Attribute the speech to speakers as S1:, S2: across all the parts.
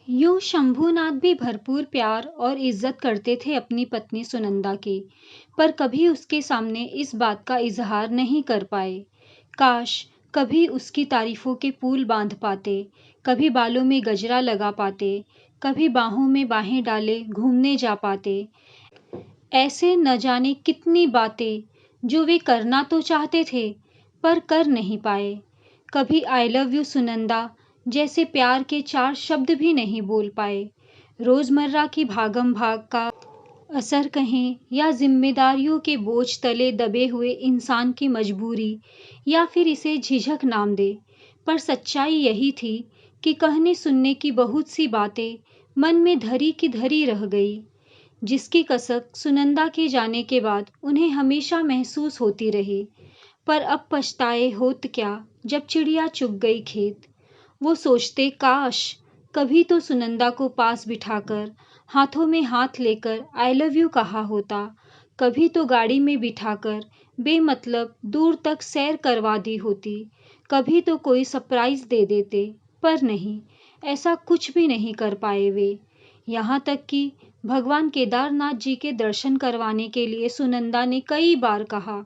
S1: यूं शंभूनाथ भी भरपूर प्यार और इज्जत करते थे अपनी पत्नी सुनंदा की, पर कभी उसके सामने इस बात का इजहार नहीं कर पाए। काश कभी उसकी तारीफों के पुल बांध पाते, कभी बालों में गजरा लगा पाते, कभी बाहों में बाहें डाले घूमने जा पाते। ऐसे न जाने कितनी बातें जो वे करना तो चाहते थे पर कर नहीं पाए। कभी आई लव यू सुनंदा जैसे प्यार के चार शब्द भी नहीं बोल पाए। रोजमर्रा की भागम भाग का असर कहें या जिम्मेदारियों के बोझ तले दबे हुए इंसान की मजबूरी, या फिर इसे झिझक नाम दे, पर सच्चाई यही थी कि कहने सुनने की बहुत सी बातें मन में धरी की धरी रह गई, जिसकी कसक सुनंदा के जाने के बाद उन्हें हमेशा महसूस होती रही। पर अब पछताए होत क्या जब चिड़िया चुग गई खेत। वो सोचते काश कभी तो सुनंदा को पास बिठाकर, हाथों में हाथ लेकर आई लव यू कहा होता, कभी तो गाड़ी में बिठाकर बेमतलब दूर तक सैर करवा दी होती, कभी तो कोई सरप्राइज दे देते। पर नहीं, ऐसा कुछ भी नहीं कर पाए वे। यहाँ तक कि भगवान केदारनाथ जी के दर्शन करवाने के लिए सुनंदा ने कई बार कहा,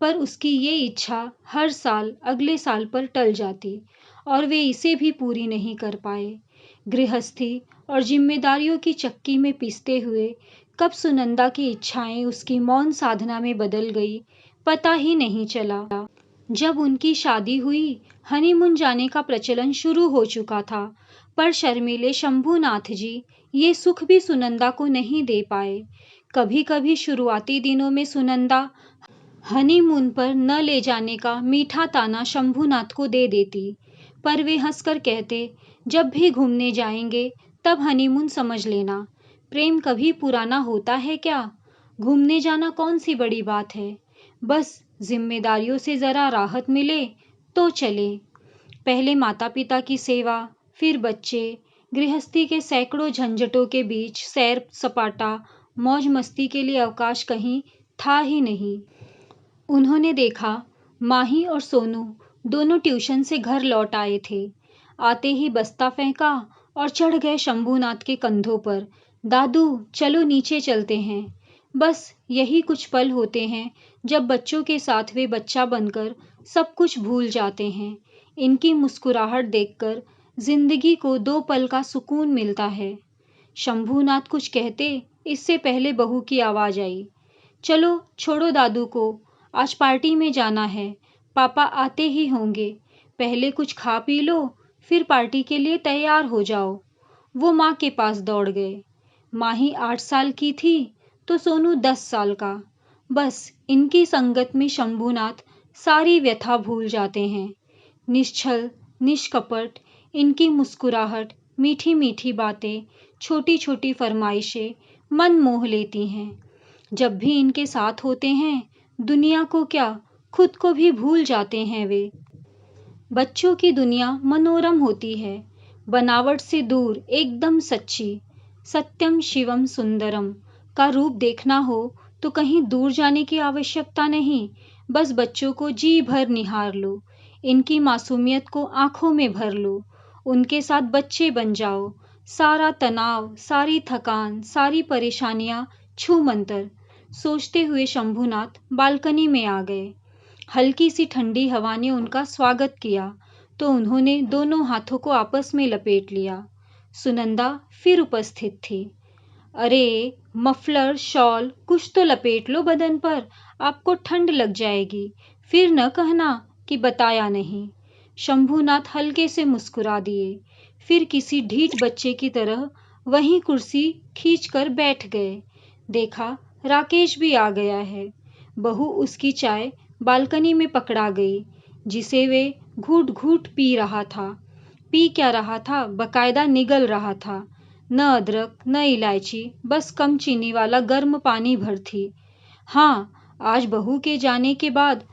S1: पर उसकी ये इच्छा हर साल अगले साल पर टल जाती और वे इसे भी पूरी नहीं कर पाए। गृहस्थी और जिम्मेदारियों की चक्की में पिसते हुए कब सुनंदा की इच्छाएं उसकी मौन साधना में बदल गई, पता ही नहीं चला। जब उनकी शादी हुई, हनीमून जाने का प्रचलन शुरू हो चुका था, पर शर्मीले शंभूनाथ जी ये सुख भी सुनंदा को नहीं दे पाए। कभी कभी शुरुआती दिनों में सुनंदा हनीमून पर न ले जाने का मीठा ताना शंभूनाथ को दे देती, पर वे हंसकर कहते, जब भी घूमने जाएंगे तब हनीमून समझ लेना। प्रेम कभी पुराना होता है क्या? घूमने जाना कौन सी बड़ी बात है, बस जिम्मेदारियों से जरा राहत मिले तो चले। पहले माता पिता की सेवा, फिर बच्चे, गृहस्थी के सैकड़ों झंझटों के बीच सैर सपाटा, मौज मस्ती के लिए अवकाश कहीं था ही नहीं। उन्होंने देखा माही और सोनू दोनों ट्यूशन से घर लौट आए थे। आते ही बस्ता फेंका और चढ़ गए शंभूनाथ के कंधों पर। दादू चलो नीचे चलते हैं। बस यही कुछ पल होते हैं जब बच्चों के साथ वे बच्चा बनकर सब कुछ भूल जाते हैं। इनकी मुस्कुराहट देखकर जिंदगी को दो पल का सुकून मिलता है। शंभूनाथ कुछ कहते, इससे पहले बहू की आवाज आई, चलो छोड़ो दादू को, आज पार्टी में जाना है, पापा आते ही होंगे, पहले कुछ खा पी लो, फिर पार्टी के लिए तैयार हो जाओ। वो माँ के पास दौड़ गए। माही 8 साल की थी तो सोनू 10 साल का। बस इनकी संगत में शंभूनाथ सारी व्यथा भूल जाते हैं। निश्छल निष्कपट इनकी मुस्कुराहट, मीठी मीठी बातें, छोटी छोटी फरमाइशें मन मोह लेती हैं। जब भी इनके साथ होते हैं, दुनिया को क्या, खुद को भी भूल जाते हैं वे। बच्चों की दुनिया मनोरम होती है, बनावट से दूर, एकदम सच्ची। सत्यम शिवम सुंदरम का रूप देखना हो तो कहीं दूर जाने की आवश्यकता नहीं, बस बच्चों को जी भर निहार लो, इनकी मासूमियत को आंखों में भर लो, उनके साथ बच्चे बन जाओ। सारा तनाव, सारी थकान, सारी परेशानियां छू मंतर। सोचते हुए शंभूनाथ बालकनी में आ गए। हल्की सी ठंडी हवा ने उनका स्वागत किया तो उन्होंने दोनों हाथों को आपस में लपेट लिया। सुनंदा फिर उपस्थित थी। अरे मफलर, शॉल कुछ तो लपेट लो बदन पर, आपको ठंड लग जाएगी, फिर न कहना कि बताया नहीं। शंभूनाथ हल्के से मुस्कुरा दिए, फिर किसी ढीठ बच्चे की तरह वहीं कुर्सी खींचकर बैठ गए। देखा राकेश भी आ गया है। बहू उसकी चाय बालकनी में पकड़ा गई, जिसे वे घूट घूट पी रहा था। पी क्या रहा था, बकायदा निगल रहा था। न अदरक न इलायची, बस कम चीनी वाला गर्म पानी भर थी। हाँ, आज बहू के जाने के बाद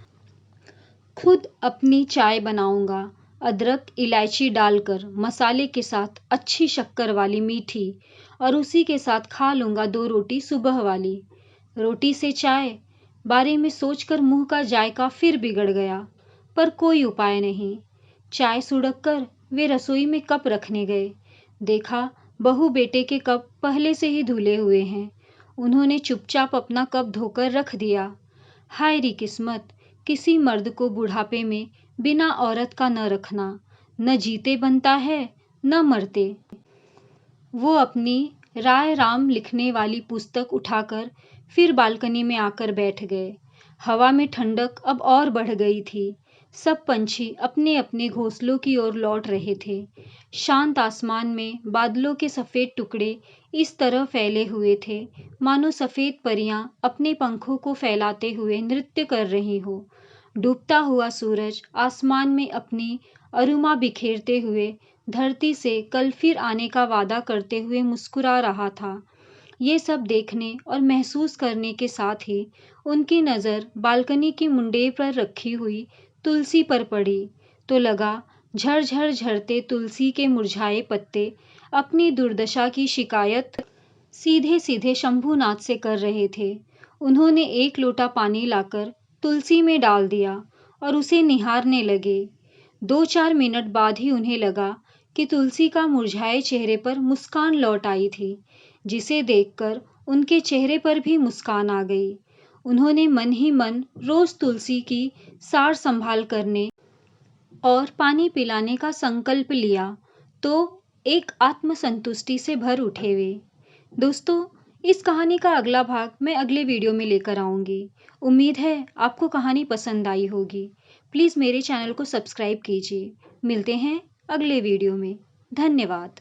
S1: खुद अपनी चाय बनाऊंगा, अदरक इलायची डालकर मसाले के साथ, अच्छी शक्कर वाली मीठी, और उसी के साथ खा लूंगा 2 रोटी सुबह वाली। रोटी से चाय बारे में सोचकर मुंह का जायका फिर बिगड़ गया, पर कोई उपाय नहीं। चाय सुड़क कर वे रसोई में कप रखने गए। देखा, बहू बेटे के कप पहले से ही धुले हुए हैं। उन्होंने चुपचाप अपना कप धोकर रख दिया। हाय री किस्मत, किसी मर्द को बुढ़ापे में बिना औरत का न रखना। न जीते बनता है, न मरते। वो अपनी राय राम लिखने वाली पुस्तक उठाकर फिर बालकनी में आकर बैठ गए। हवा में ठंडक अब और बढ़ गई थी। सब पंछी अपने अपने घोंसलों की ओर लौट रहे थे। शांत आसमान में बादलों के सफेद टुकड़े इस तरह फैले हुए थे मानो सफेद परियां अपने पंखों को फैलाते हुए नृत्य कर रही हो। डूबता हुआ सूरज आसमान में अपनी अरुमा बिखेरते हुए धरती से कल फिर आने का वादा करते हुए मुस्कुरा रहा था। ये सब देखने और महसूस करने के साथ ही उनकी नज़र बालकनी की मुंडेर पर रखी हुई तुलसी पर पड़ी, तो लगा झरझर झरते तुलसी के मुरझाए पत्ते अपनी दुर्दशा की शिकायत सीधे सीधे शंभूनाथ से कर रहे थे। उन्होंने एक लोटा पानी लाकर तुलसी में डाल दिया और उसे निहारने लगे। 2-4 मिनट बाद ही उन्हें लगा कि तुलसी का मुरझाए चेहरे पर मुस्कान लौट आई थी, जिसे देखकर उनके चेहरे पर भी मुस्कान आ गई। उन्होंने मन ही मन रोज तुलसी की सार संभाल करने और पानी पिलाने का संकल्प लिया, तो एक आत्मसंतुष्टि से भर उठे वे। दोस्तों, इस कहानी का अगला भाग मैं अगले वीडियो में लेकर आऊँगी। उम्मीद है आपको कहानी पसंद आई होगी। प्लीज़ मेरे चैनल को सब्सक्राइब कीजिए। मिलते हैं अगले वीडियो में। धन्यवाद।